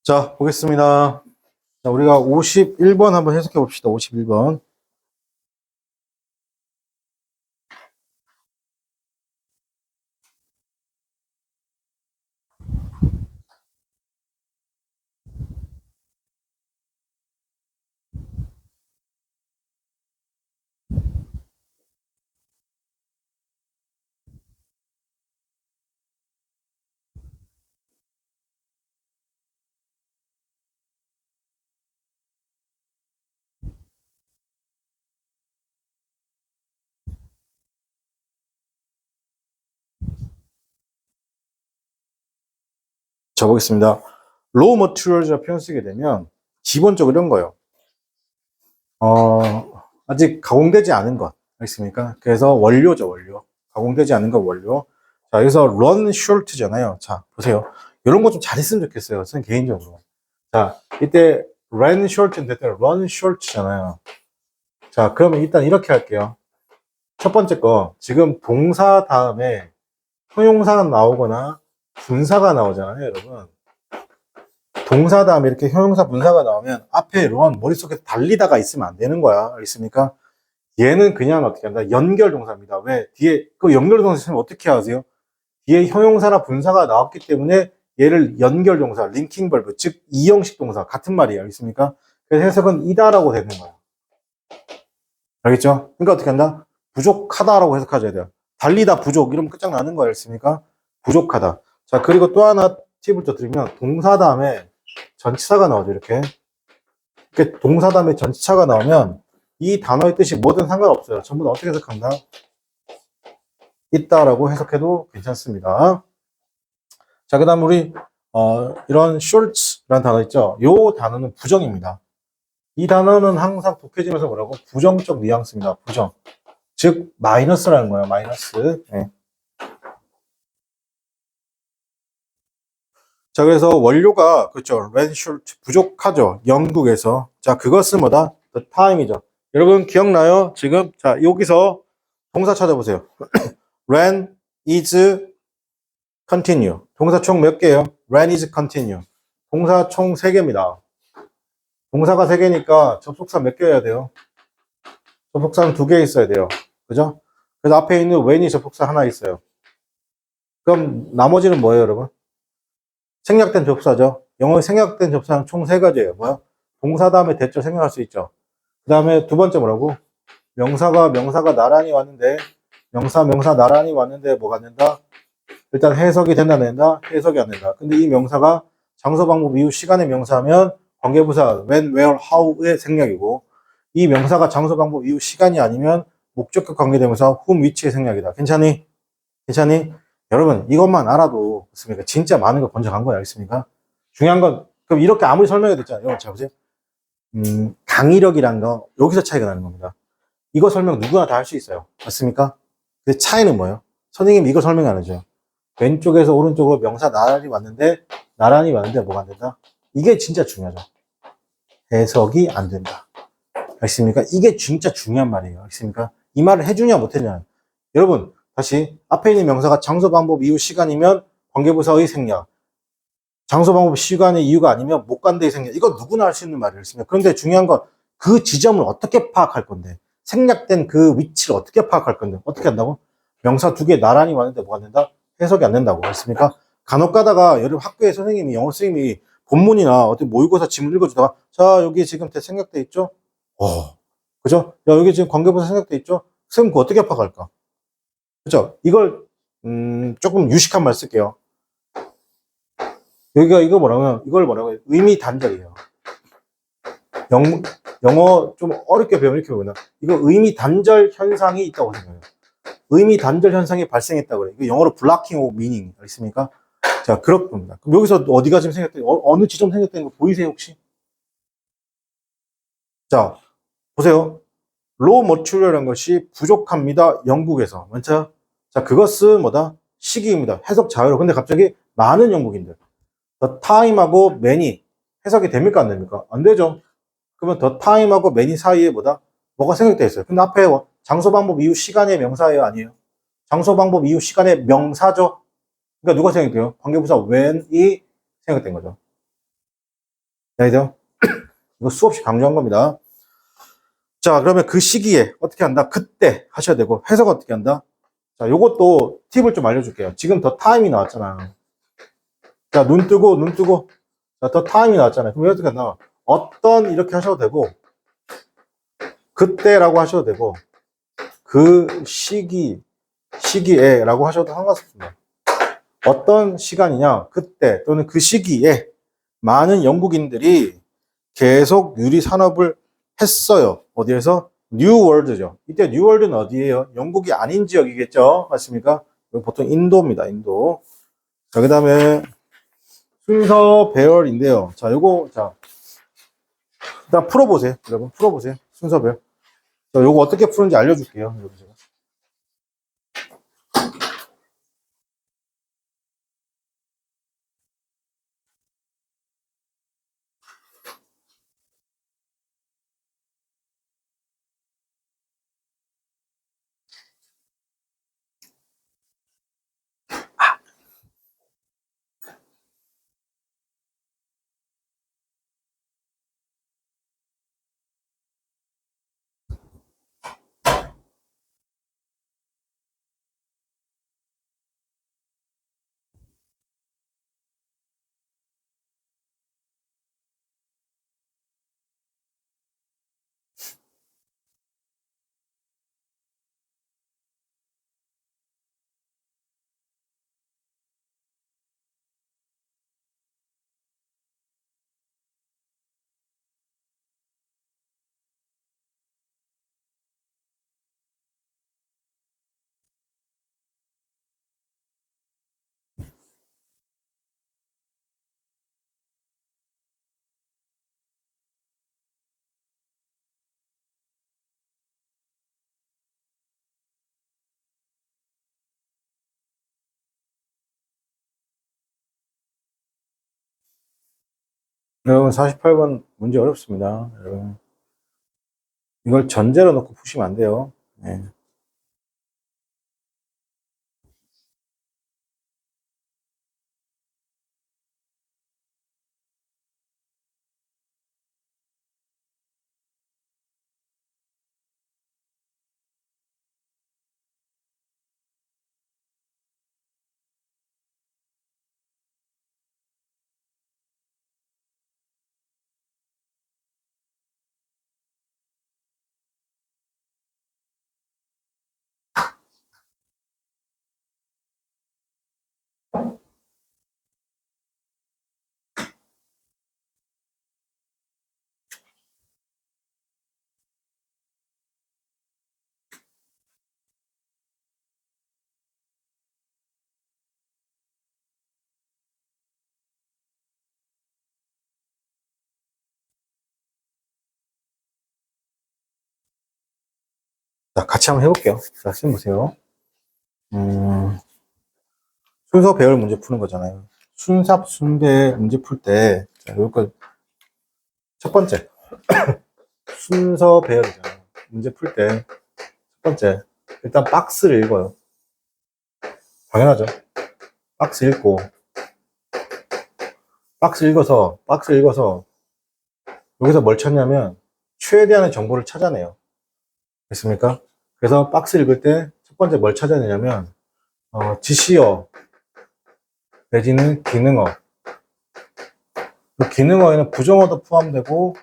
자, 보겠습니다. 자, 우리가 51번 한번 해석해 봅시다. 51번. 자, 보겠습니다. 로우 머티리얼이라 표현 쓰게 되면 기본적으로 이런 거예요. 아직 가공되지 않은 것. 알겠습니까? 그래서 원료죠, 원료. 가공되지 않은 것 원료. 자, 여기서 run short잖아요. 자, 보세요. 이런 거 좀 잘했으면 좋겠어요. 저는 개인적으로. 자, 이때 run short인데 run short잖아요. 자, 그러면 일단 이렇게 할게요. 첫 번째 거, 지금 동사 다음에 형용사가 나오거나 분사가 나오잖아요, 여러분. 동사 다음에 이렇게 형용사 분사가 나오면 앞에 run 머릿속에 달리다가 있으면 안 되는 거야. 알겠습니까? 얘는 그냥 어떻게 한다? 연결 동사입니다. 왜? 뒤에 그 연결 동사 쓰면 어떻게 하세요? 뒤에 형용사나 분사가 나왔기 때문에 얘를 연결 동사, 링킹 벌브, 즉 이형식 동사 같은 말이에요. 알겠습니까? 그래서 해석은 이다라고 되는 거야. 알겠죠? 그러니까 어떻게 한다? 부족하다라고 해석하셔야 돼요. 달리다 부족 이러면 끝장나는 거예요. 알겠습니까? 부족하다. 자, 그리고 또 하나 팁을 더 드리면 동사 다음에 전치사가 나오죠. 이렇게 동사 다음에 전치사가 나오면 이 단어의 뜻이 뭐든 상관없어요. 전부 다 어떻게 해석한다? 있다라고 해석해도 괜찮습니다. 자, 그 다음 우리 이런 shorts라는 단어 있죠. 이 단어는 부정입니다. 이 단어는 항상 독해지면서 뭐라고? 부정적 뉘앙스입니다. 부정. 즉 마이너스라는 거예요. 마이너스. 네. 자, 그래서 원료가 그렇죠. red short 부족하죠. 영국에서. 자, 그것은 뭐다? the time이죠. 여러분 기억나요? 지금 자, 여기서 동사 찾아보세요. ran is continue. 동사 총 몇 개예요? ran is continue. 동사 총 3개입니다. 동사가 3개니까 접속사 몇 개 해야 돼요? 접속사는 2개 있어야 돼요. 그죠? 그래서 앞에 있는 when이 접속사 하나 있어요. 그럼 나머지는 뭐예요, 여러분? 생략된 접사죠. 영어에 생략된 접사는 총 3가지예요. 뭐야? 동사 다음에 대절 생략할 수 있죠. 그 다음에 두 번째 뭐라고? 명사가 나란히 왔는데 명사 나란히 왔는데 뭐가 안 된다? 일단 해석이 된다 안 된다? 해석이 안 된다. 근데 이 명사가 장소 방법 이후 시간의 명사면 관계부사 when, where, how의 생략이고 이 명사가 장소 방법 이후 시간이 아니면 목적격 관계대명사 whom, which의 생략이다. 괜찮니? 괜찮니? 여러분 이것만 알아도 있습니까? 진짜 많은 걸 번져간 거야. 알겠습니까? 중요한 건 그럼 이렇게 아무리 설명해도 됐잖아요. 여러분 잘 보세요. 강의력이란 거 여기서 차이가 나는 겁니다. 이거 설명 누구나 다 할 수 있어요. 맞습니까? 근데 차이는 뭐예요? 선생님 이거 설명 안 해줘요. 왼쪽에서 오른쪽으로 명사 나란히 왔는데 뭐가 안 된다? 이게 진짜 중요하죠. 해석이 안 된다. 알겠습니까? 이게 진짜 중요한 말이에요. 알겠습니까? 이 말을 해주냐 못 해주냐. 여러분 다시 앞에 있는 명사가 장소 방법 이후 시간이면 관계부사의 생략. 장소 방법 시간의 이유가 아니면 못 간다의 생략. 이거 누구나 할 수 있는 말이었습니다. 그런데 중요한 건 그 지점을 어떻게 파악할 건데 생략된 그 위치를 어떻게 파악할 건데 어떻게 한다고? 명사 2개 나란히 왔는데 뭐가 안 된다? 해석이 안 된다고 했습니까? 간혹 가다가 여러분 학교에 선생님이 영어 선생님이 본문이나 어떤 모의고사 지문 읽어주다가 자 여기 지금 대 생략돼 있죠? 그죠? 야 여기 지금 관계부사 생략돼 있죠? 선생님 그거 어떻게 파악할까? 그죠? 이걸 조금 유식한 말 쓸게요. 여기가 이거 뭐라고요? 이걸 뭐라고요? 의미 단절이에요. 영어 좀 어렵게 배우면 이렇게 배우나? 이거 의미 단절 현상이 있다고 생각해요. 의미 단절 현상이 발생했다고 그래요. 이거 영어로 블락킹 오브 미닝 있습니까? 자, 그렇게 봅니다. 그럼 여기서 어디가 지금 생겼다? 어느 지점 생겼다는 거 보이세요, 혹시? 자, 보세요. 로우 머티리얼이라는 것이 부족합니다. 영국에서. 먼저, 자, 그것은 뭐다? 시기입니다. 해석 자유로. 근데 갑자기 많은 영국인들. the time하고 many 해석이 됩니까? 안 됩니까? 안 되죠. 그러면 the time하고 many 사이에 뭐가 생략되어 있어요. 근데 앞에 장소 방법 이후 시간의 명사예요? 아니에요? 장소 방법 이후 시간의 명사죠? 그러니까 누가 생략돼요? 관계부사 when이 생략된 거죠. 알죠? 이거 수없이 강조한 겁니다. 자, 그러면 그 시기에 어떻게 한다? 그때 하셔야 되고, 해석 어떻게 한다? 자, 요것도 팁을 좀 알려줄게요. 지금 더 타임이 나왔잖아. 자, 눈 뜨고, 눈 뜨고. 자, 더 타임이 나왔잖아요. 그럼 어떻게 한다? 어떤, 이렇게 하셔도 되고, 그때라고 하셔도 되고, 그 시기에 라고 하셔도 상관없습니다. 어떤 시간이냐, 그때 또는 그 시기에 많은 영국인들이 계속 유리 산업을 했어요. 어디에서? 뉴월드죠. 이때 뉴월드는 어디예요? 영국이 아닌 지역이겠죠. 맞습니까? 보통 인도입니다. 인도. 자, 그 다음에 순서 배열인데요. 자, 요거, 자, 일단 풀어보세요. 여러분, 풀어보세요. 순서 배열. 자, 요거 어떻게 푸는지 알려줄게요. 여러분, 제가. 여러분, 48번 문제 어렵습니다. 여러분. 이걸 전제로 놓고 푸시면 안 돼요. 네. 자, 같이 한번 해볼게요. 자, 쌤 보세요. 순서 배열 문제 푸는 거잖아요. 순삽, 순배 문제 풀 때, 자, 요거, 첫 번째. 순서 배열이잖아요. 문제 풀 때, 첫 번째. 일단 박스를 읽어요. 당연하죠. 박스 읽고, 박스 읽어서, 여기서 뭘 찾냐면, 최대한의 정보를 찾아내요. 됐습니까? 그래서 박스 읽을 때, 첫 번째 뭘 찾아내냐면, 지시어, 내지는 기능어. 그 기능어에는 부정어도 포함되고,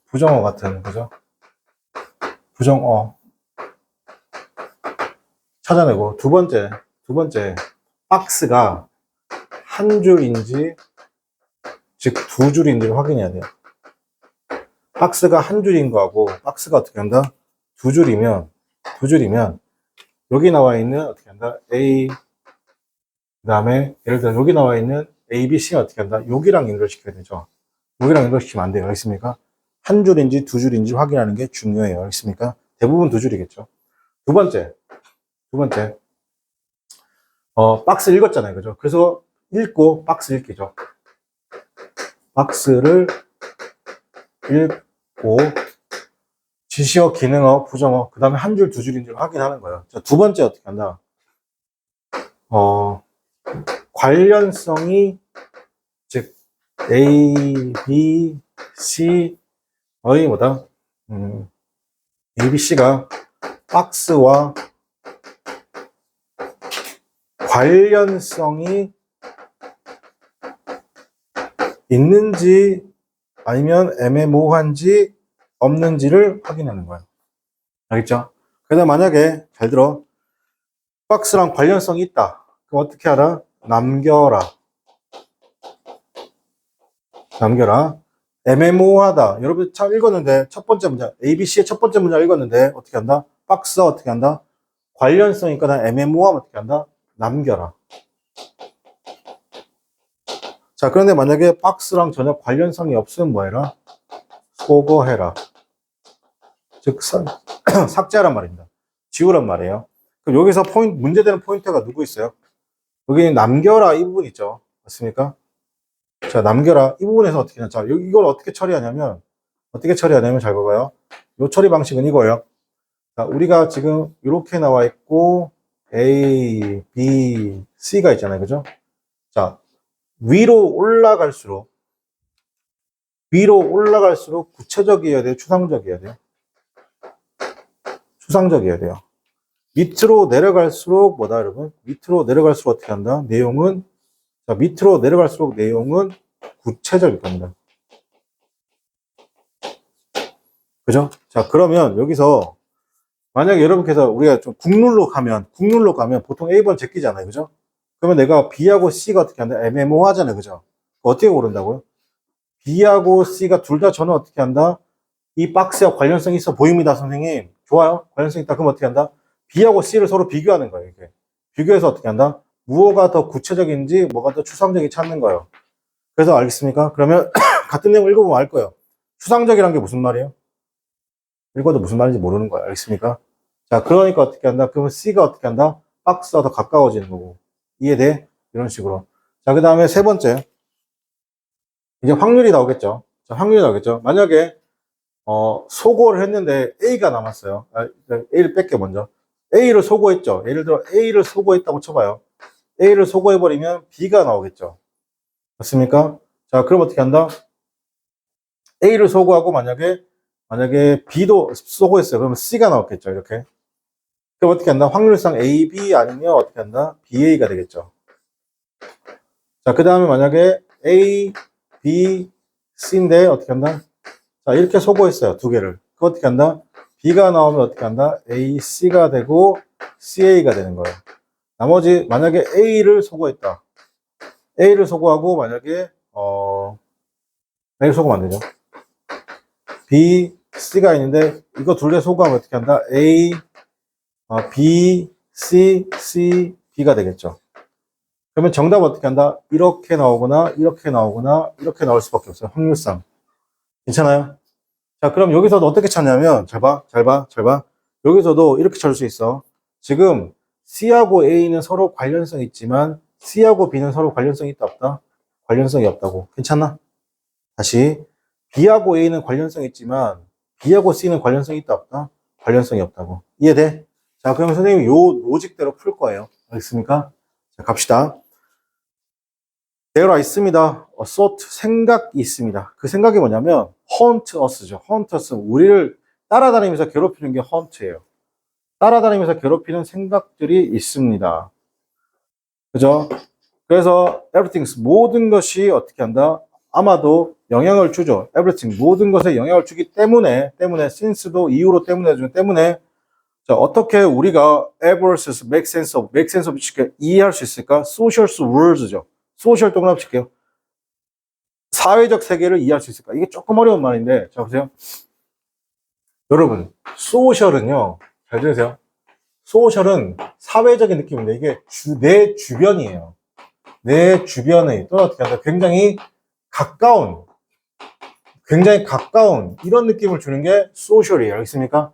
부정어 같은, 그죠? 부정어. 찾아내고, 두 번째, 박스가 한 줄인지, 즉 두 줄인지를 확인해야 돼요. 박스가 한 줄인 거하고, 박스가 어떻게 한다? 두 줄이면, 여기 나와 있는, 어떻게 한다? A, 그 다음에, 예를 들어 여기 나와 있는 A, B, C는 어떻게 한다? 여기랑 연결시켜야 되죠. 여기랑 연결시키면 안 돼요. 알겠습니까? 한 줄인지 두 줄인지 확인하는 게 중요해요. 알겠습니까? 대부분 두 줄이겠죠. 두 번째, 박스 읽었잖아요. 그죠? 그래서 읽고 박스 읽기죠. 박스를 읽고 지시어, 기능어, 부정어, 그 다음에 한 줄, 두 줄인지를 확인하는 거예요. 자, 두 번째 어떻게 한다? 관련성이, 즉, A, B, C, 어이 뭐다? A, B, C가 박스와 관련성이 있는지 아니면 애매모호한지 없는지를 확인하는 거예요. 알겠죠? 그래서 만약에 잘 들어. 박스랑 관련성이 있다. 그럼 어떻게 하라? 남겨라. 남겨라. 애매모호하다. 여러분 참 읽었는데 첫 번째 문장 ABC의 첫 번째 문장 읽었는데 어떻게 한다? 박스와 어떻게 한다? 관련성 있거나 애매모호하면 어떻게 한다? 남겨라. 자, 그런데 만약에 박스랑 전혀 관련성이 없으면 뭐 해라? 소거해라. 즉 삭제하란 말입니다. 지우란 말이에요. 그럼 여기서 문제되는 포인트가 누구 있어요? 여기 남겨라 이 부분 있죠. 맞습니까? 자, 남겨라. 이 부분에서 어떻게 하냐. 자, 이걸 어떻게 처리하냐면 잘 봐봐요. 요 처리 방식은 이거예요. 자, 우리가 지금 이렇게 나와 있고, A, B, C가 있잖아요. 그죠? 자, 위로 올라갈수록 구체적이어야 돼요. 추상적이어야 돼요. 추상적이어야 돼요. 밑으로 내려갈수록 뭐다, 여러분? 밑으로 내려갈수록 어떻게 한다? 밑으로 내려갈수록 내용은 구체적일 겁니다. 그죠? 자, 그러면 여기서 만약에 여러분께서 우리가 좀 국룰로 가면 보통 A번 제끼잖아요. 그죠? 그러면 내가 B하고 C가 어떻게 한다? 애매모호하잖아요. 그죠? 어떻게 고른다고요? B하고 C가 둘 다 저는 어떻게 한다? 이 박스와 관련성이 있어 보입니다, 선생님. 좋아요. 관련성 있다. 그럼 어떻게 한다? B하고 C를 서로 비교하는 거예요. 이렇게. 비교해서 어떻게 한다? 무엇가 더 구체적인지, 뭐가 더 추상적인지 찾는 거예요. 그래서 알겠습니까? 그러면 같은 내용 읽어보면 알 거예요. 추상적이란 게 무슨 말이에요? 읽어도 무슨 말인지 모르는 거예요. 알겠습니까? 자, 그러니까 어떻게 한다? 그러면 C가 어떻게 한다? 박스와 더 가까워지는 거고. 이해돼? 이런 식으로. 자, 그 다음에 세 번째. 이제 확률이 나오겠죠. 자, 확률이 나오겠죠. 만약에, 소거를 했는데 A가 남았어요. A를 뺄게 먼저. A를 소거했죠. 예를 들어 A를 소거했다고 쳐봐요. A를 소거해버리면 B가 나오겠죠. 맞습니까? 자, 그럼 어떻게 한다? A를 소거하고 만약에 B도 소거했어요. 그러면 C가 나왔겠죠. 이렇게. 그럼 어떻게 한다? 확률상 A, B 아니면 어떻게 한다? BA가 되겠죠. 자, 그 다음에 만약에 A, B, C인데 어떻게 한다? 자, 이렇게 소거했어요. 두 개를. 그 어떻게 한다? B가 나오면 어떻게 한다? A, C가 되고 CA가 되는 거예요. 나머지 만약에 A를 소거했다. A를 소거하고 만약에 A를 소거하면 안 되죠. B, C가 있는데 이거 둘 다 소거하면 어떻게 한다? A, B, C, C, B가 되겠죠. 그러면 정답 어떻게 한다? 이렇게 나오거나 이렇게 나오거나 이렇게 나올 수밖에 없어요. 확률상. 괜찮아요? 자, 그럼 여기서도 어떻게 찾냐면 잘 봐. 여기서도 이렇게 찾을 수 있어. 지금 C하고 A는 서로 관련성이 있지만 C하고 B는 서로 관련성이 있다 없다? 관련성이 없다고. 괜찮나? 다시 B하고 A는 관련성이 있지만 B하고 C는 관련성이 있다 없다? 관련성이 없다고. 이해돼? 자, 그러면 선생님이 요 로직대로 풀 거예요. 알겠습니까? 자, 갑시다. There 있습니다. A thought, 생각이 있습니다. 그 생각이 뭐냐면 haunt us죠. haunt us. 우리를 따라다니면서 괴롭히는 게 haunt예요. 따라다니면서 괴롭히는 생각들이 있습니다. 그죠? 그래서 everything, 모든 것이 어떻게 한다? 아마도 영향을 주죠. everything, 모든 것에 영향을 주기 때문에 since도 이유로 때문에 자, 어떻게 우리가 versus make sense of 이해할 수 있을까? social words죠. social 동그라미 칠게요. 사회적 세계를 이해할 수 있을까? 이게 조금 어려운 말인데, 자, 보세요. 여러분, 소셜은요, 잘 들으세요. 소셜은 사회적인 느낌인데, 이게 내 주변이에요. 내 주변의, 또 어떻게 한다? 굉장히 가까운 이런 느낌을 주는 게 소셜이에요. 알겠습니까?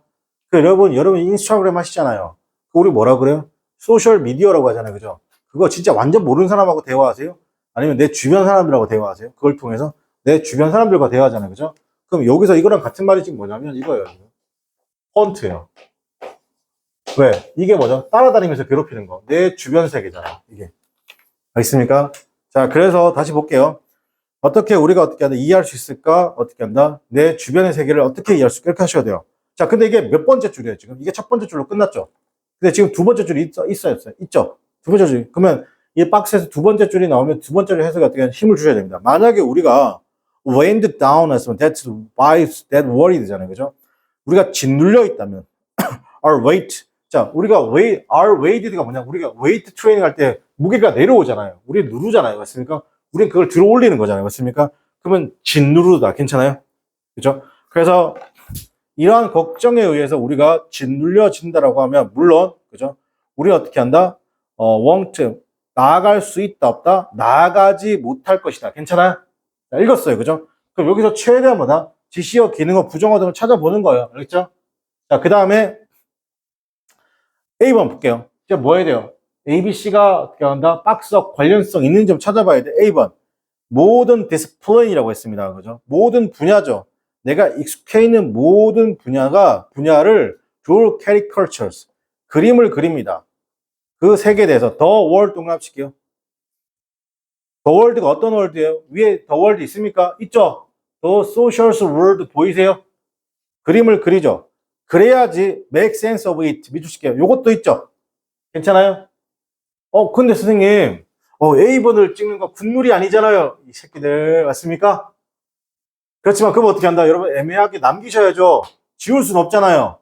여러분 인스타그램 하시잖아요. 우리 뭐라 그래요? 소셜 미디어라고 하잖아요. 그죠? 그거 진짜 완전 모르는 사람하고 대화하세요? 아니면 내 주변 사람들하고 대화하세요? 그걸 통해서 내 주변 사람들과 대화하잖아요. 그죠? 그럼 여기서 이거랑 같은 말이 지금 뭐냐면 이거예요. 폰트예요. 왜? 이게 뭐죠? 따라다니면서 괴롭히는 거. 내 주변 세계잖아. 이게. 알겠습니까? 자, 그래서 다시 볼게요. 어떻게 우리가 어떻게 한다? 이해할 수 있을까? 어떻게 한다? 내 주변의 세계를 어떻게 이해할 수 있을까? 이렇게 하셔야 돼요. 자, 근데 이게 몇 번째 줄이에요, 지금? 이게 첫 번째 줄로 끝났죠? 근데 지금 두 번째 줄이 있어요, 없어요? 있죠? 두 번째 줄. 그러면 이 박스에서 두 번째 줄이 나오면 두 번째 줄 해석이 어떻게 하면 힘을 주셔야 됩니다. 만약에 우리가 weighted down 했으면 that's why that worried잖아요, 그죠? 우리가 짓눌려 있다면 our weight. 자, 우리가 our weighted가 뭐냐? 우리가 weight 트레이닝 할 때 무게가 내려오잖아요. 우리 누르잖아요, 맞습니까? 우리는 그걸 들어 올리는 거잖아요, 맞습니까? 그러면 짓누르다 괜찮아요? 그죠? 그래서 이러한 걱정에 의해서 우리가 짓눌려진다라고 하면 물론 그죠? 우리는 어떻게 한다? won't 나아갈 수 있다 없다? 나아가지 못할 것이다. 괜찮아요? 자, 읽었어요. 그죠? 그럼 여기서 최대한 뭐다? 지시어 기능어 부정어 등을 찾아보는 거예요. 알겠죠? 자, 그 다음에 A번 볼게요. 이제 뭐 해야 돼요? A, B, C가 어떻게 한다? 박스와 관련성 있는 점 찾아봐야 돼. A번. 모든 디스플레이라고 했습니다. 그죠? 모든 분야죠. 내가 익숙해 있는 모든 분야를 draw caricatures. 그림을 그립니다. 그 색에 대해서 더 월드 동그라미칠게요. 더 월드가 어떤 월드예요? 위에 더 월드 있습니까? 있죠? 더 socials world 보이세요? 그림을 그리죠. 그래야지 make sense of it. 밑줄칠게요. 요것도 있죠? 괜찮아요? 근데 선생님, A번을 찍는 거 국룰이 아니잖아요. 이 새끼들, 맞습니까? 그렇지만 그럼 어떻게 한다? 여러분 애매하게 남기셔야죠. 지울 수는 없잖아요.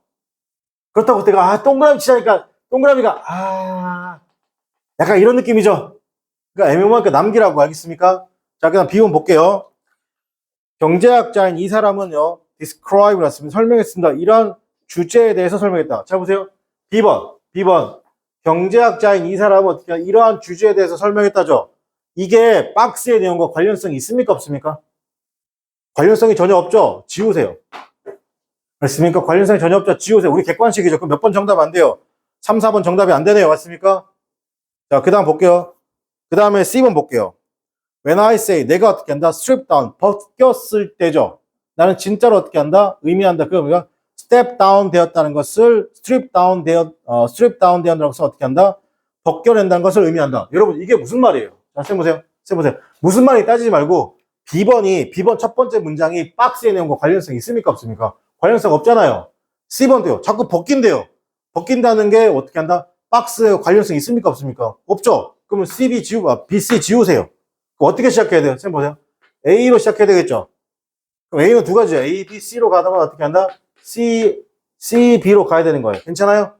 그렇다고 내가 동그라미 치자니까 동그라미가 약간 이런 느낌이죠. 그러니까 애매하니까 남기라고 알겠습니까? 자, 그다음 B번 볼게요. 경제학자인 이 사람은요, describe를 했습니다. 설명했습니다. 이러한 주제에 대해서 설명했다. 자, 보세요. B번. 경제학자인 이 사람은 어떻게 이러한 주제에 대해서 설명했다죠. 이게 박스의 내용과 관련성이 있습니까? 없습니까? 관련성이 전혀 없죠? 지우세요. 맞습니까? 관련성이 전혀 없죠? 지우세요. 우리 객관식이죠. 그럼 몇 번 정답 안 돼요? 3, 4번 정답이 안 되네요. 맞습니까? 자, 그 다음 볼게요. 그 다음에 C번 볼게요. When I say, 내가 어떻게 한다? strip down, 벗겼을 때죠. 나는 진짜로 어떻게 한다? 의미한다. 그러니까 step down 되었다는 것을 strip down 되었다는 것을 어떻게 한다? 벗겨낸다는 것을 의미한다. 여러분, 이게 무슨 말이에요? 자, 쌤 보세요. 무슨 말이 따지지 말고 B번 첫 번째 문장이 박스의 내용과 관련성이 있습니까? 없습니까? 관련성 없잖아요. C번도요. 자꾸 벗긴대요. 벗긴다는 게 어떻게 한다? 박스에 관련성 있습니까? 없습니까? 없죠? 그러면 BC 지우세요. 어떻게 시작해야 돼요? 쌤 보세요. A로 시작해야 되겠죠? 그럼 A는 두 가지예요. A, B, C로 가다가 어떻게 한다? C, B로 가야 되는 거예요. 괜찮아요?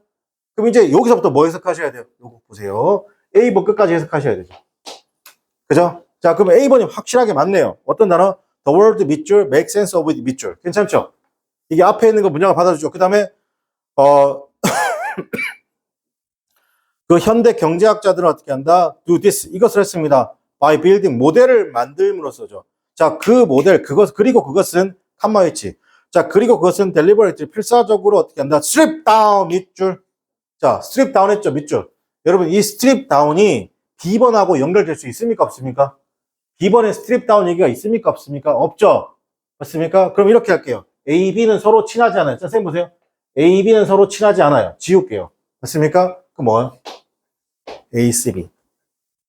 그럼 이제 여기서부터 뭐 해석하셔야 돼요? 요거 보세요. A번 끝까지 해석하셔야 되죠. 그죠? 자, 그러면 A번이 확실하게 맞네요. 어떤 단어? The word 밑줄, make sense of it 밑줄. 괜찮죠? 이게 앞에 있는 거 문장을 받아주죠. 그 다음에, 그 현대 경제학자들은 어떻게 한다? Do this. 이것을 했습니다. By building. 모델을 만들므로써죠. 자, 그 모델, 그리고 그것은, 칸마 위치. 자, 그리고 그것은 deliberately, 필사적으로 어떻게 한다? strip down 밑줄. 자, strip down 했죠, 밑줄. 여러분, 이 strip down이 B번하고 연결될 수 있습니까? 없습니까? B번에 strip down 얘기가 있습니까? 없습니까? 없죠? 맞습니까? 그럼 이렇게 할게요. A, B는 서로 친하지 않아요. 자, 선생님 보세요. A, B는 서로 친하지 않아요. 지울게요. 맞습니까? 그럼 뭐야? A, C, B.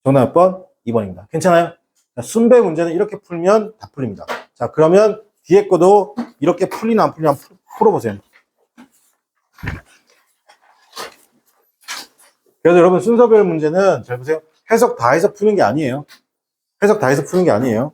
정답 몇 번? 2번입니다. 괜찮아요? 자, 순배 문제는 이렇게 풀면 다 풀립니다. 자, 그러면 뒤에 거도 이렇게 풀리나 안 풀리나 풀어보세요. 그래서 여러분 순서별 문제는 잘 보세요. 해석 다 해서 푸는 게 아니에요. 해석 다 해서 푸는 게 아니에요.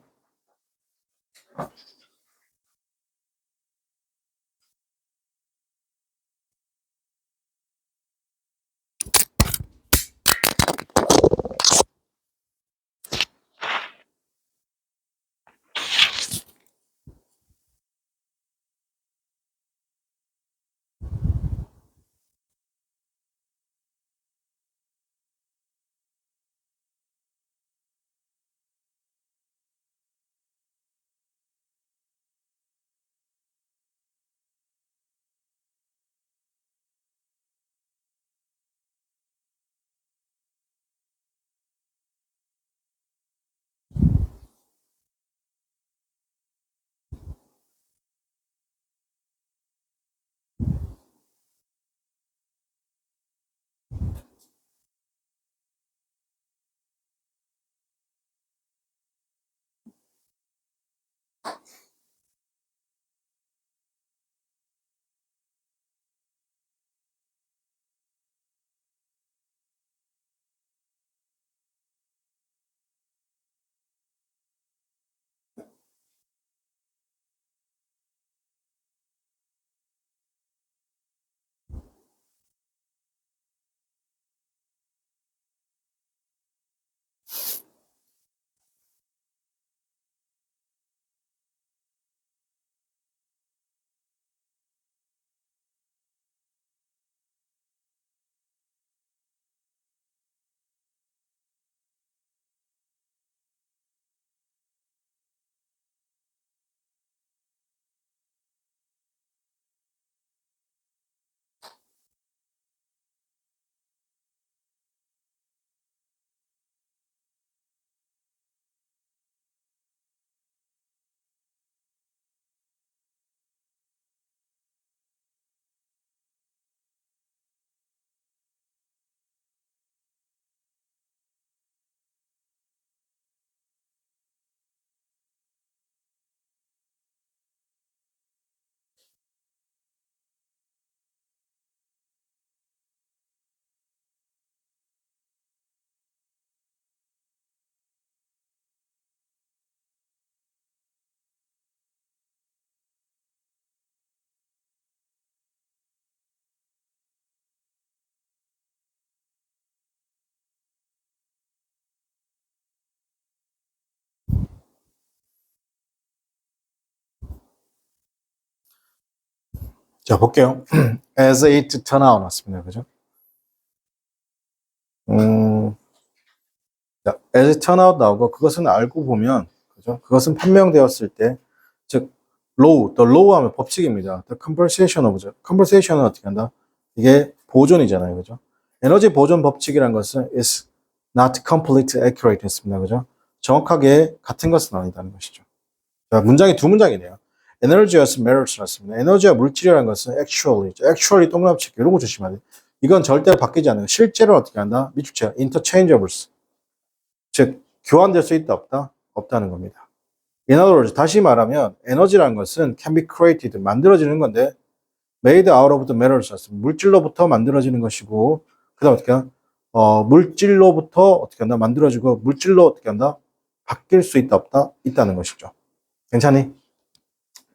자, 볼게요. As it turn out 났습니다. 그죠? 자, as it turn out 나오고, 그것은 알고 보면, 그죠? 그것은 판명되었을 때, 즉, the law 하면 법칙입니다. the conversation of죠. conversation은 어떻게 한다? 이게 보존이잖아요. 그죠? 에너지 보존 법칙이란 것은 is not completely accurate 했습니다. 그죠? 정확하게 같은 것은 아니다는 것이죠. 자, 문장이 두 문장이네요. 에너지와 메럴스였습니다. 에너지와 물질이라는 것은 actually 동그라미 치기 이런 거 조심해야 돼요. 이건 절대로 바뀌지 않아요. 실제로 어떻게 한다? 밑줄치야 interchangeables. 즉 교환될 수 있다 없다? 없다는 겁니다. In other words, 다시 말하면 에너지라는 것은 can be created, 만들어지는 건데 made out of the metals, 물질로부터 만들어지는 것이고 그 다음 어떻게 한다? 물질로부터 어떻게 한다? 만들어지고 물질로 어떻게 한다? 바뀔 수 있다 없다? 있다는 것이죠. 괜찮니?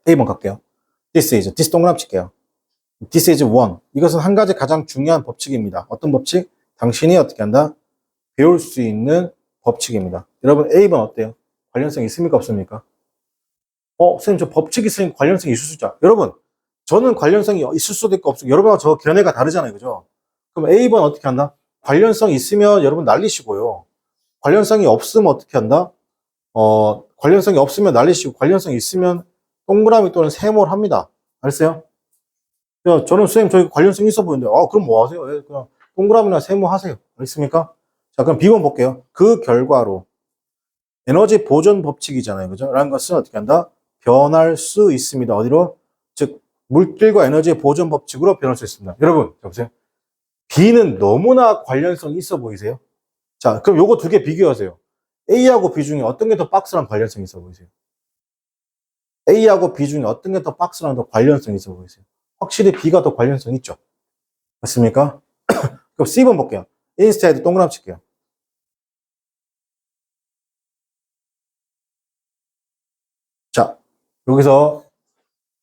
1번 갈게요. This 동그라미 칠게요. This is one. 이것은 한 가지 가장 중요한 법칙입니다. 어떤 법칙? 당신이 어떻게 한다? 배울 수 있는 법칙입니다. 여러분 A번 어때요? 관련성 있습니까? 없습니까? 선생님 저 법칙 있으면 관련성이 있을 수 있죠. 여러분 저는 관련성이 있을 수도 있고 없고 여러분과 저 견해가 다르잖아요. 그죠? 그럼 A번 어떻게 한다? 관련성 있으면 여러분 날리시고요. 관련성이 없으면 어떻게 한다? 관련성이 없으면 날리시고 관련성이 있으면 동그라미 또는 세모를 합니다. 알았어요? 야, 저는 선생님 저희 관련성 있어 보이는데 그럼 뭐 하세요? 그냥 동그라미나 세모 하세요. 알겠습니까? 자, 그럼 B번 볼게요. 그 결과로 에너지 보존 법칙이잖아요. 그죠? 라는 것은 어떻게 한다? 변할 수 있습니다. 어디로? 즉, 물질과 에너지의 보존 법칙으로 변할 수 있습니다. 여러분, 여보세요? B는 너무나 관련성이 있어 보이세요? 자, 그럼 요거 두 개 비교하세요. A하고 B 중에 어떤 게 더 박스랑 관련성이 있어 보이세요? A하고 B 중에 어떤 게 더 박스랑 더 관련성이 있어 보이세요? 확실히 B가 더 관련성 있죠? 맞습니까? 그럼 C번 볼게요. instead 동그라미 칠게요. 자, 여기서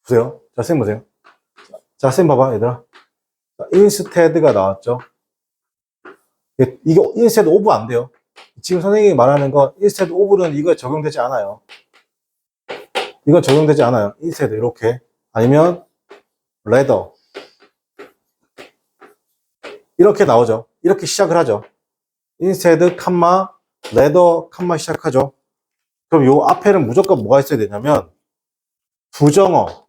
보세요. 자, 쌤 보세요. 자, 쌤 봐봐, 얘들아. instead가 나왔죠? 이거 instead of 안 돼요. 지금 선생님이 말하는 거 instead of는 이거 적용되지 않아요. 이건 적용되지 않아요. instead 이렇게. 아니면 rather 이렇게 나오죠. 이렇게 시작을 하죠. instead, rather, 시작하죠. 그럼 요 앞에는 무조건 뭐가 있어야 되냐면 부정어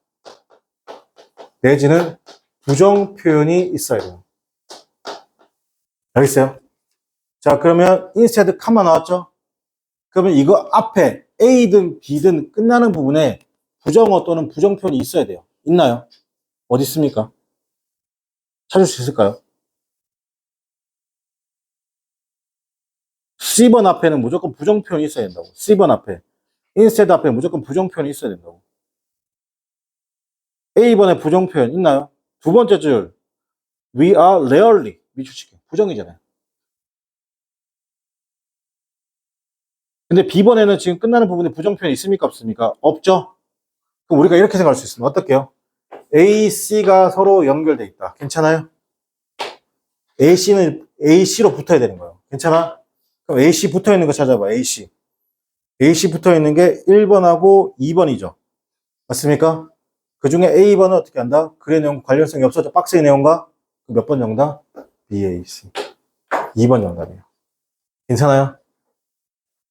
내지는 부정 표현이 있어야 돼요. 알겠어요? 자, 그러면 instead, 나왔죠? 그러면 이거 앞에 A든 B든 끝나는 부분에 부정어 또는 부정 표현이 있어야 돼요. 있나요? 어디 있습니까? 찾을 수 있을까요? C번 앞에는 무조건 부정 표현이 있어야 된다고. C번 앞에. instead 앞에 무조건 부정 표현이 있어야 된다고. A번에 부정 표현 있나요? 두 번째 줄. We are rarely. 미추치기. 부정이잖아요. 근데 B번에는 지금 끝나는 부분에 부정 표현이 있습니까? 없습니까? 없죠? 그럼 우리가 이렇게 생각할 수 있습니다. 어떨게요? A, C가 서로 연결돼 있다. 괜찮아요? AC는 AC로 붙어야 되는 거예요. 괜찮아? 그럼 AC 붙어 있는 거 찾아봐. AC. AC 붙어 있는 게 1번하고 2번이죠. 맞습니까? 그 중에 A번은 어떻게 한다? 글의 내용 관련성이 없어져. 박스의 내용과 몇 번 정답? BAC. 2번 정답이에요. 괜찮아요?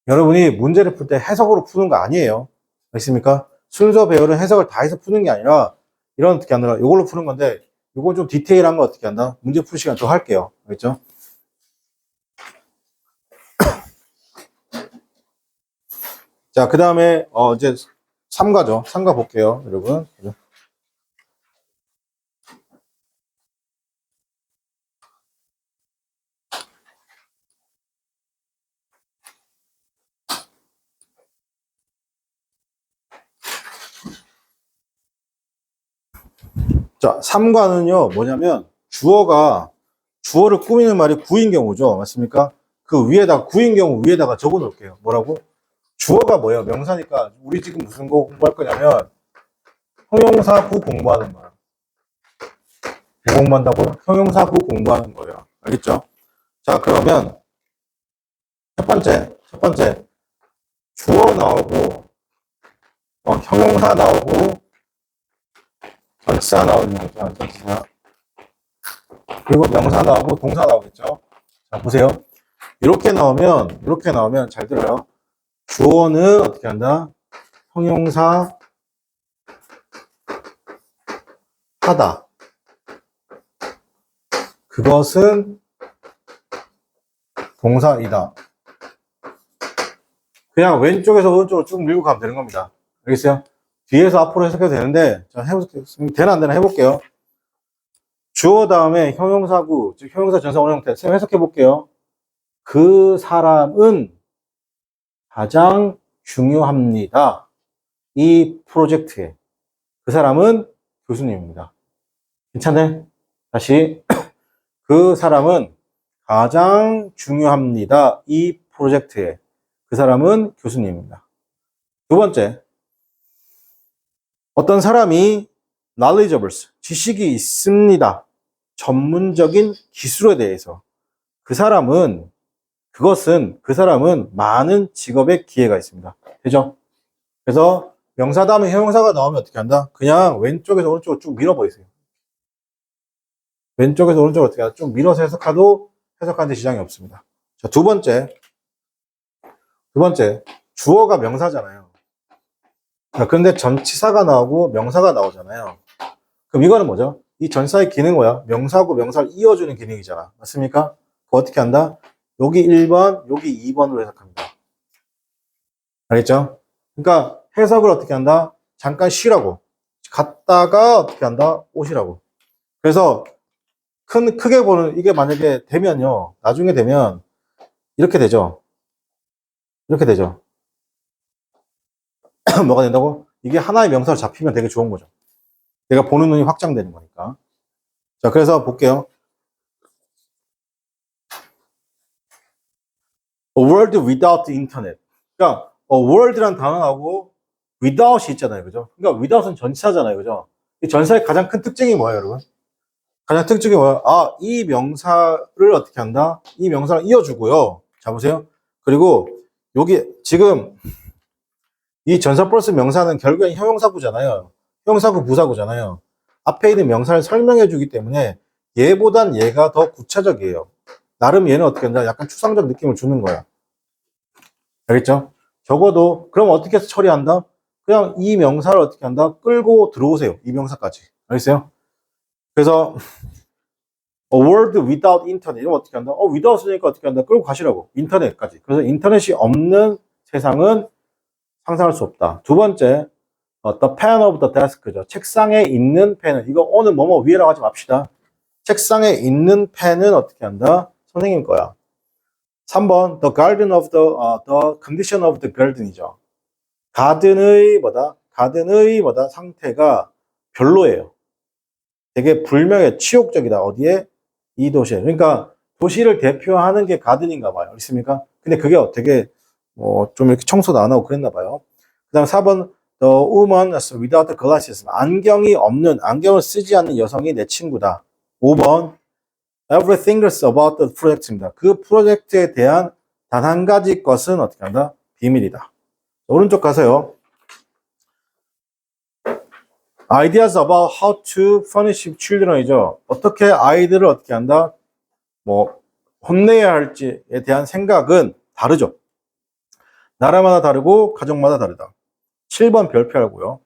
여러분이 문제를 풀 때 해석으로 푸는 거 아니에요. 알겠습니까? 순서 배열은 해석을 다 해서 푸는 게 아니라 이런 어떻게 하느라 이걸로 푸는 건데 이거 좀 디테일한 거 어떻게 한다? 문제 풀 시간 더 할게요. 알겠죠? 자, 그 다음에 이제 3가죠. 3가 볼게요, 여러분. 자, 3과는요, 뭐냐면, 주어를 꾸미는 말이 구인 경우죠. 맞습니까? 그 위에다가, 구인 경우 위에다가 적어 놓을게요. 뭐라고? 주어가 뭐예요? 명사니까, 우리 지금 무슨 거 공부할 거냐면, 형용사 구 공부하는 거야. 뭐 공부한다고요? 형용사 구 공부하는 거예요. 알겠죠? 자, 그러면, 첫 번째, 주어 나오고, 형용사 나오고, 전치사 나오는 거죠. 전치사. 그리고 명사 나오고 동사 나오겠죠. 자, 보세요. 이렇게 나오면 잘 들어요. 주어는 어떻게 한다? 형용사 하다. 그것은 동사이다. 그냥 왼쪽에서 오른쪽으로 쭉 밀고 가면 되는 겁니다. 알겠어요? 뒤에서 앞으로 해석해도 되는데, 자, 해볼게요. 되나 안 되나 해볼게요. 주어 다음에 형용사구, 즉 형용사 전사 원형 형태. 쌤 해석해 볼게요. 그 사람은 가장 중요합니다. 이 프로젝트에. 그 사람은 교수님입니다. 괜찮네? 다시. 그 사람은 가장 중요합니다. 이 프로젝트에. 그 사람은 교수님입니다. 두 번째. 어떤 사람이 knowledgeable, 지식이 있습니다. 전문적인 기술에 대해서. 그 사람은 많은 직업의 기회가 있습니다. 되죠? 그래서 명사 다음에 형용사가 나오면 어떻게 한다? 그냥 왼쪽에서 오른쪽으로 쭉 밀어버리세요. 왼쪽에서 오른쪽으로 어떻게 한다? 쭉 밀어서 해석하는데 지장이 없습니다. 자, 두 번째. 주어가 명사잖아요. 자, 그런데 전치사가 나오고 명사가 나오잖아요. 그럼 이거는 뭐죠? 이 전치사의 기능은 뭐야? 명사하고 명사를 이어주는 기능이잖아. 맞습니까? 그거 어떻게 한다? 여기 1번, 여기 2번으로 해석합니다. 알겠죠? 그러니까 해석을 어떻게 한다? 잠깐 쉬라고. 갔다가 어떻게 한다? 오시라고. 그래서 크게 보는, 이게 만약에 되면요. 나중에 되면 이렇게 되죠. 이렇게 되죠. 뭐가 된다고? 이게 하나의 명사로 잡히면 되게 좋은 거죠. 내가 보는 눈이 확장되는 거니까. 자, 그래서 볼게요. A world without internet. 그러니까 a world란 단어 나오고 without이 있잖아요. 그죠? 그러니까 without은 전치사잖아요. 그죠? 이 전치사의 가장 큰 특징이 뭐예요, 여러분? 가장 특징이 뭐예요? 아, 이 명사를 어떻게 한다? 이 명사를 이어주고요. 자, 보세요. 그리고 여기 지금 이 전사 플러스 명사는 결국엔 형용사구잖아요. 형용사구 부사구잖아요. 앞에 있는 명사를 설명해 주기 때문에 얘보단 얘가 더 구체적이에요. 나름 얘는 어떻게 한다? 약간 추상적 느낌을 주는 거야. 알겠죠? 적어도 그럼 어떻게 해서 처리한다? 그냥 이 명사를 어떻게 한다? 끌고 들어오세요. 이 명사까지. 알겠어요? 그래서 a world without internet 이러면 어떻게 한다? without 쓰니까 어떻게 한다? 끌고 가시라고. 인터넷까지. 그래서 인터넷이 없는 세상은 상상할 수 없다. 두 번째, the pen of the desk죠. 책상에 있는 펜은 이거 오늘 뭐뭐 위에라고 하지 맙시다. 책상에 있는 펜은 어떻게 한다? 선생님 거야. 3번, the garden of the condition of the garden이죠. 가든의 상태가 별로예요. 되게 불명예, 치욕적이다. 어디에? 이 도시에. 그러니까 도시를 대표하는 게 가든인가 봐요. 있습니까? 근데 그게 되게 좀 이렇게 청소도 안 하고 그랬나 봐요. 그 다음 4번, the woman without glasses. 안경을 쓰지 않는 여성이 내 친구다. 5번, everything is about the project입니다. 그 프로젝트에 대한 단 한 가지 것은 어떻게 한다? 비밀이다. 오른쪽 가세요. Ideas about how to punish children이죠. 어떻게 아이들을 어떻게 한다? 혼내야 할지에 대한 생각은 다르죠. 나라마다 다르고 가족마다 다르다. 7번 별표하고요.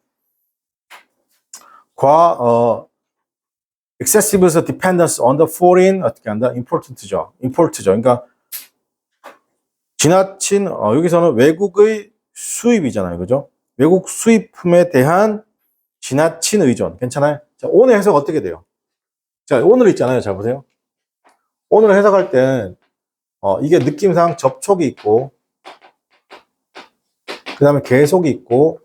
excessive dependence on the foreign 어떻게 한다? import죠. 그러니까 지나친 여기서는 외국의 수입이잖아요. 그죠? 외국 수입품에 대한 지나친 의존. 괜찮아요? 자, 오늘 해석 어떻게 돼요? 자, 오늘 있잖아요. 잘 보세요. 오늘 해석할 때 이게 느낌상 접촉이 있고 그 다음에 계속이 있고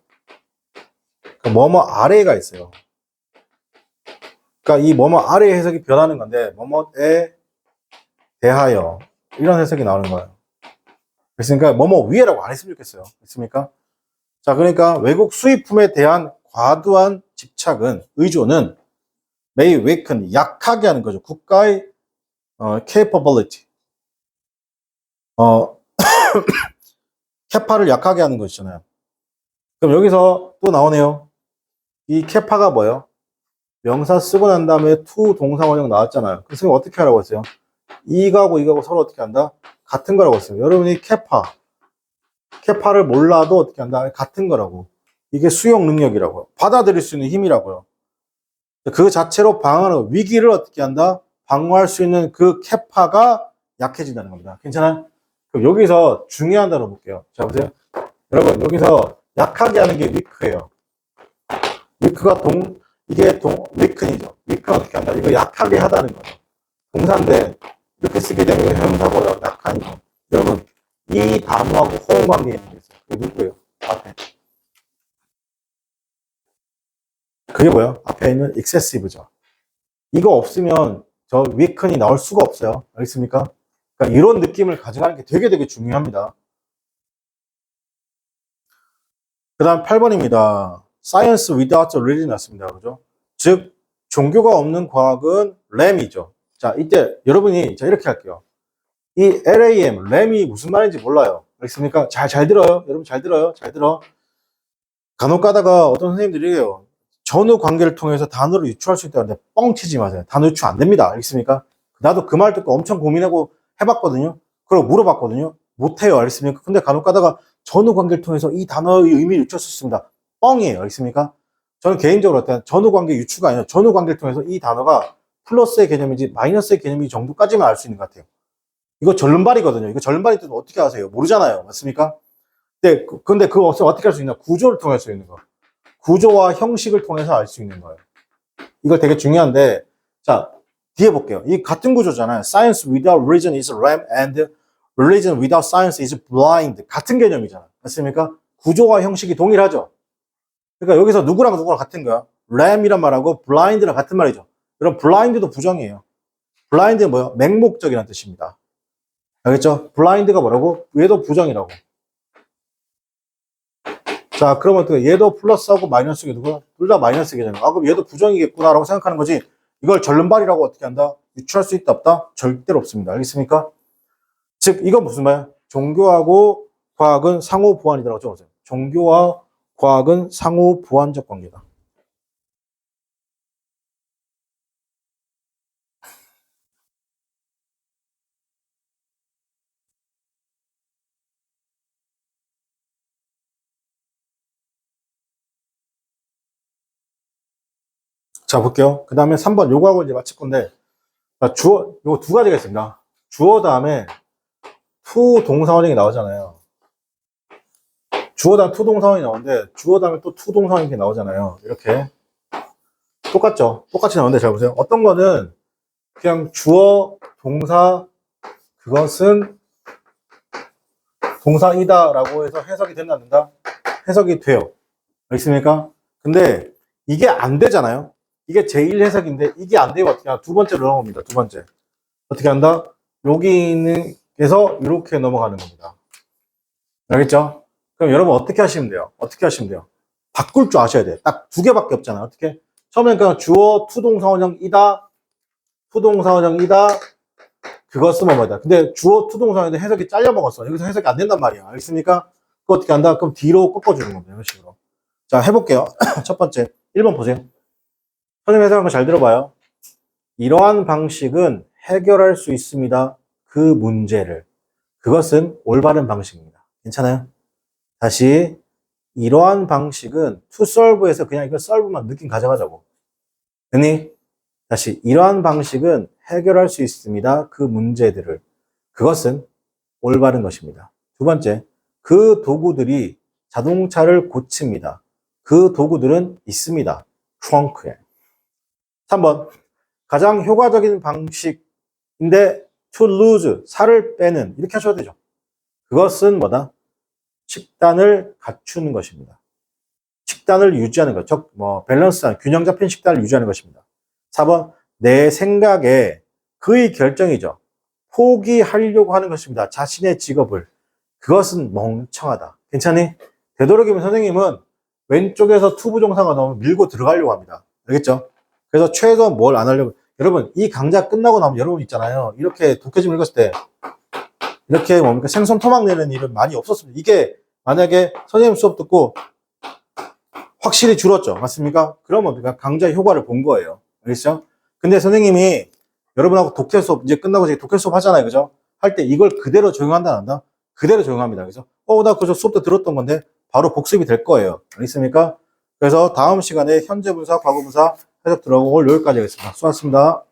뭐뭐 아래가 있어요. 그러니까 이 뭐뭐 아래 해석이 변하는 건데 뭐뭐에 대하여 이런 해석이 나오는 거예요. 그러니까 뭐뭐 위에라고 안 했으면 좋겠어요. 있습니까? 자, 그러니까 외국 수입품에 대한 과도한 집착은 의존은 may weaken 약하게 하는 거죠. 국가의 capability 캐파를 약하게 하는 것이잖아요. 그럼 여기서 또 나오네요. 이 캐파가 뭐예요? 명사 쓰고 난 다음에 to 동사 원형 나왔잖아요. 그래서 선생님 어떻게 하라고 했어요? 이거하고 서로 어떻게 한다? 같은 거라고 했어요. 여러분이 케파를 몰라도 어떻게 한다? 같은 거라고. 이게 수용 능력이라고요. 받아들일 수 있는 힘이라고요. 그 자체로 방어하는 위기를 어떻게 한다? 방어할 수 있는 그 케파가 약해진다는 겁니다. 괜찮아요? 그럼 여기서 중요한 단어 볼게요. 자, 보세요. 여러분, 여기서 약하게 하는 게 위크예요. 위크가 위크이죠. 위크는 어떻게 한다? 이거 약하게 하다는 거예요. 동사인데, 이렇게 쓰게 되면 형사보다 약한 거. 여러분, 이 단어하고 호응 관계에 있는 게 있어요. 그게 누구예요? 앞에. 그게 뭐예요? 앞에 있는 excessive죠. 이거 없으면 저 weaken이 나올 수가 없어요. 알겠습니까? 그러니까 이런 느낌을 가져가는 게 되게 중요합니다. 그 다음 8번입니다. Science without religion 났습니다. 그죠? 즉, 종교가 없는 과학은 램이죠. 자, 이때 여러분이, 자, 이렇게 할게요. 이 LAM, 램이 무슨 말인지 몰라요. 알겠습니까? 잘 들어요. 여러분 잘 들어요. 잘 들어. 간혹 가다가 어떤 선생님들이 해요. 전후 관계를 통해서 단어를 유추할 수 있다는데 뻥치지 마세요. 단어 유추 안 됩니다. 알겠습니까? 나도 그 말 듣고 엄청 고민하고 해봤거든요. 그리고 물어봤거든요. 못해요. 알겠습니까? 근데 간혹 가다가 전후 관계를 통해서 이 단어의 의미를 유추할 수 있습니다. 뻥이에요. 알겠습니까? 저는 개인적으로 어떤 전후 관계 유추가 아니라 전후 관계를 통해서 이 단어가 플러스의 개념인지 마이너스의 개념인지 정도까지만 알 수 있는 것 같아요. 이거 절름발이거든요. 이거 절름발이 뜻 어떻게 아세요? 모르잖아요. 맞습니까? 근데 그거 어떻게 할 수 있나? 구조를 통해 할 수 있는 거. 구조와 형식을 통해서 알 수 있는 거예요. 이거 되게 중요한데, 자, 뒤에 볼게요. 이 같은 구조잖아요. Science without religion is lame and religion without science is blind. 같은 개념이잖아요. 맞습니까? 구조와 형식이 동일하죠. 그러니까 여기서 누구랑 같은 거야? lame이란 말하고 blind랑 같은 말이죠. 그럼 blind도 부정이에요. blind는 뭐예요? 맹목적이라는 뜻입니다. 알겠죠? blind가 뭐라고? 얘도 부정이라고. 자, 그러면 어떻게 얘도 플러스하고 마이너스게 누구야? 둘 다 마이너스겠잖아요. 아, 그럼 얘도 부정이겠구나라고 생각하는 거지. 이걸 절름발이라고 어떻게 한다? 유추할 수 있다 없다? 절대로 없습니다. 알겠습니까? 즉, 이건 무슨 말이야? 종교하고 과학은 상호 보완이라고 적어보세요. 종교와 과학은 상호 보완적 관계다. 자, 볼게요. 그 다음에 3번 요거하고 이제 마칠 건데, 요거 두 가지가 있습니다. 주어 다음에 to 동사원형이 나오잖아요. 주어 다음 to 동사원이 나오는데, 주어 다음에 또 to 동사원이 나오잖아요. 이렇게. 똑같죠? 똑같이 나오는데 잘 보세요. 어떤 거는 그냥 주어, 동사, 그것은 동사이다 라고 해서 해석이 된다, 안 된다? 해석이 돼요. 알겠습니까? 근데 이게 안 되잖아요? 이게 제1 해석인데 이게 안 되고 어떻게 하나? 두 번째로 넘어갑니다. 두 번째. 어떻게 한다? 여기 있는 에서 이렇게 넘어가는 겁니다. 알겠죠? 그럼 여러분 어떻게 하시면 돼요? 어떻게 하시면 돼요? 바꿀 줄 아셔야 돼요. 딱 두 개밖에 없잖아요. 어떻게? 처음엔 그냥 주어, 투동사원형이다, 투동사원형이다, 그것은 뭐다. 근데 주어, 투동사원인데 해석이 잘려 먹었어. 여기서 해석이 안 된단 말이야. 알겠습니까? 그거 어떻게 한다? 그럼 뒤로 꺾어주는 겁니다. 이런 식으로. 자, 해볼게요. 첫 번째. 1번 보세요. 선생님 해석한 거 잘 들어봐요. 이러한 방식은 해결할 수 있습니다. 그 문제를. 그것은 올바른 방식입니다. 괜찮아요? 다시. 이러한 방식은 to solve에서 그냥 이거 solve만 느낌 가져가자고. 됐니? 다시. 이러한 방식은 해결할 수 있습니다. 그 문제들을. 그것은 올바른 것입니다. 두 번째. 그 도구들이 자동차를 고칩니다. 그 도구들은 있습니다. 트렁크에. 3번. 가장 효과적인 방식인데 to lose, 살을 빼는, 이렇게 하셔도 되죠. 그것은 뭐다? 식단을 갖추는 것입니다. 식단을 유지하는 것, 밸런스한, 균형 잡힌 식단을 유지하는 것입니다. 4번, 내 생각에 그의 결정이죠. 포기하려고 하는 것입니다. 자신의 직업을. 그것은 멍청하다. 괜찮니? 되도록이면 선생님은 왼쪽에서 투부정사가 나오면 밀고 들어가려고 합니다. 알겠죠? 그래서 최소한 뭘 안 하려고. 여러분, 이 강좌 끝나고 나면 여러분 있잖아요. 이렇게 독해집 읽었을 때, 이렇게 뭡니까? 생선 토막 내는 일은 많이 없었습니다. 이게 만약에 선생님 수업 듣고 확실히 줄었죠. 맞습니까? 그러면 우리가 강좌의 효과를 본 거예요. 알겠죠? 근데 선생님이 여러분하고 독해 수업, 이제 끝나고 이제 독해 수업 하잖아요. 그죠? 할 때 이걸 그대로 적용한다, 안 한다? 그대로 적용합니다. 그죠? 나 그저 수업 때 들었던 건데 바로 복습이 될 거예요. 알겠습니까? 그래서 다음 시간에 현재 분사, 과거 분사 해석 들어가고 오늘 여기까지 하겠습니다. 수고하셨습니다.